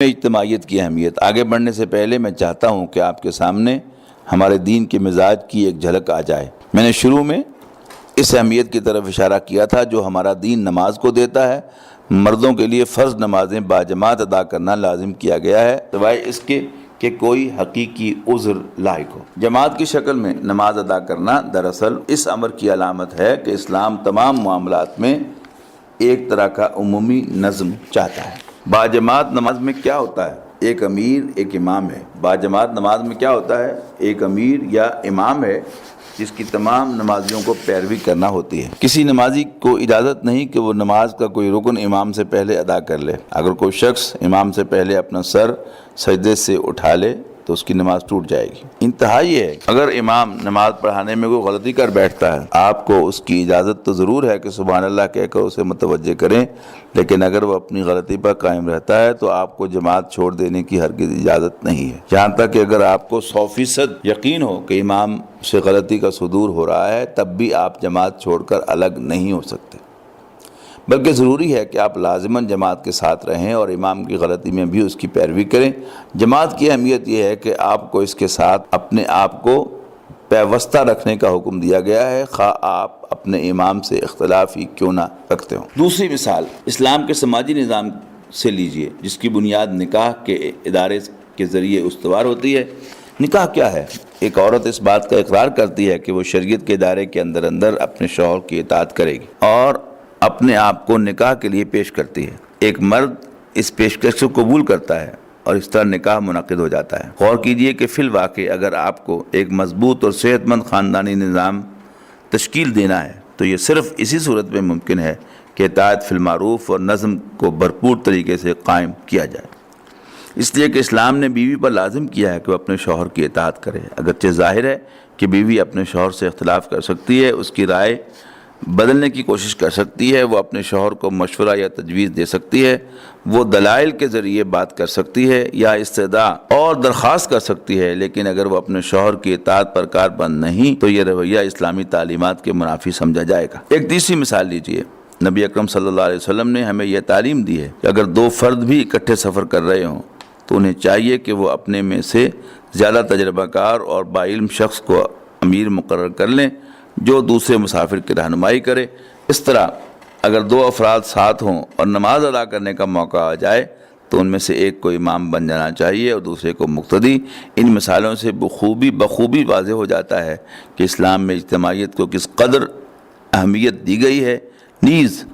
اجتماعیت کی اہمیت۔ آگے بڑھنے سے پہلے میں چاہتا ہوں کہ آپ کے سامنے ہمارے دین کے مزاج کی ایک جھلک آ جائے۔ میں نے شروع میں اس اہمیت کی طرف اشارہ کیا تھا جو ہمارا دین نماز کو دیتا ہے۔ مردوں کے لیے فرض نمازیں باجماعت ادا کرنا لازم کیا گیا ہے سوائے اس کے کہ کوئی حقیقی عذر لاحق ہو۔ جماعت کی شکل میں نماز ادا کرنا دراصل اس امر کی علامت ہے کہ اسلام تمام معاملات میں ایک طرح کا عمومی نظم چاہتا ہے۔ باجماعت نماز میں کیا ہوتا ہے؟ ایک امیر ایک امام ہے۔ باجماعت نماز میں کیا ہوتا ہے؟ ایک امیر یا امام ہے جس کی تمام نمازیوں کو پیروی کرنا ہوتی ہے۔ کسی نمازی کو اجازت نہیں کہ وہ نماز کا کوئی رکن امام سے پہلے ادا کر لے۔ اگر کوئی شخص امام سے پہلے اپنا سر سجدے سے اٹھا لے تو اس کی نماز ٹوٹ جائے گی۔ انتہا یہ ہے اگر امام نماز پڑھانے میں کوئی غلطی کر بیٹھتا ہے آپ کو اس کی اجازت تو ضرور ہے کہ سبحان اللہ کہہ کر اسے متوجہ کریں، لیکن اگر وہ اپنی غلطی پر قائم رہتا ہے تو آپ کو جماعت چھوڑ دینے کی ہرگز اجازت نہیں ہے، یہاں تک کہ اگر آپ کو 100% یقین ہو کہ امام سے غلطی کا صدور ہو رہا ہے تب بھی آپ جماعت چھوڑ کر الگ نہیں ہو سکتے، بلکہ ضروری ہے کہ آپ لازماً جماعت کے ساتھ رہیں اور امام کی غلطی میں بھی اس کی پیروی کریں۔ جماعت کی اہمیت یہ ہے کہ آپ کو اس کے ساتھ اپنے آپ کو پیوستہ رکھنے کا حکم دیا گیا ہے، خواہ آپ اپنے امام سے اختلاف ہی کیوں نہ رکھتے ہوں۔ دوسری مثال اسلام کے سماجی نظام سے لیجئے جس کی بنیاد نکاح کے ادارے کے ذریعے استوار ہوتی ہے۔ نکاح کیا ہے؟ ایک عورت اس بات کا اقرار کرتی ہے کہ وہ شریعت کے ادارے کے اندر اپنے شوہر کی اطاعت کرے گی اور اپنے آپ کو نکاح کے لیے پیش کرتی ہے۔ ایک مرد اس پیشکش کو قبول کرتا ہے اور اس طرح نکاح منعقد ہو جاتا ہے۔ غور کیجئے کہ فی الواقع اگر آپ کو ایک مضبوط اور صحت مند خاندانی نظام تشکیل دینا ہے تو یہ صرف اسی صورت میں ممکن ہے کہ اطاعت فی المعروف اور نظم کو بھرپور طریقے سے قائم کیا جائے۔ اس لیے کہ اسلام نے بیوی پر لازم کیا ہے کہ وہ اپنے شوہر کی اطاعت کرے، اگرچہ ظاہر ہے کہ بیوی اپنے شوہر سے اختلاف کر سکتی ہے، اس کی رائے بدلنے کی کوشش کر سکتی ہے، وہ اپنے شوہر کو مشورہ یا تجویز دے سکتی ہے، وہ دلائل کے ذریعے بات کر سکتی ہے یا استدعاء اور درخواست کر سکتی ہے، لیکن اگر وہ اپنے شوہر کی اطاعت پر کاربند نہیں تو یہ رویہ اسلامی تعلیمات کے منافی سمجھا جائے گا۔ ایک تیسری مثال لیجئے، نبی اکرم صلی اللہ علیہ وسلم نے ہمیں یہ تعلیم دی ہے کہ اگر دو فرد بھی اکٹھے سفر کر رہے ہوں تو انہیں چاہیے کہ وہ اپنے میں سے زیادہ تجربہ کار اور باعلم شخص کو امیر مقرر کر لیں جو دوسرے مسافر کی رہنمائی کرے۔ اس طرح اگر دو افراد ساتھ ہوں اور نماز ادا کرنے کا موقع آ جائے تو ان میں سے ایک کو امام بن جانا چاہیے اور دوسرے کو مقتدی۔ ان مثالوں سے بخوبی واضح ہو جاتا ہے کہ اسلام میں اجتماعیت کو کس قدر اہمیت دی گئی ہے، نیز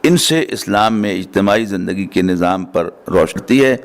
ان سے اسلام میں اجتماعی زندگی کے نظام پر روشنی ہے۔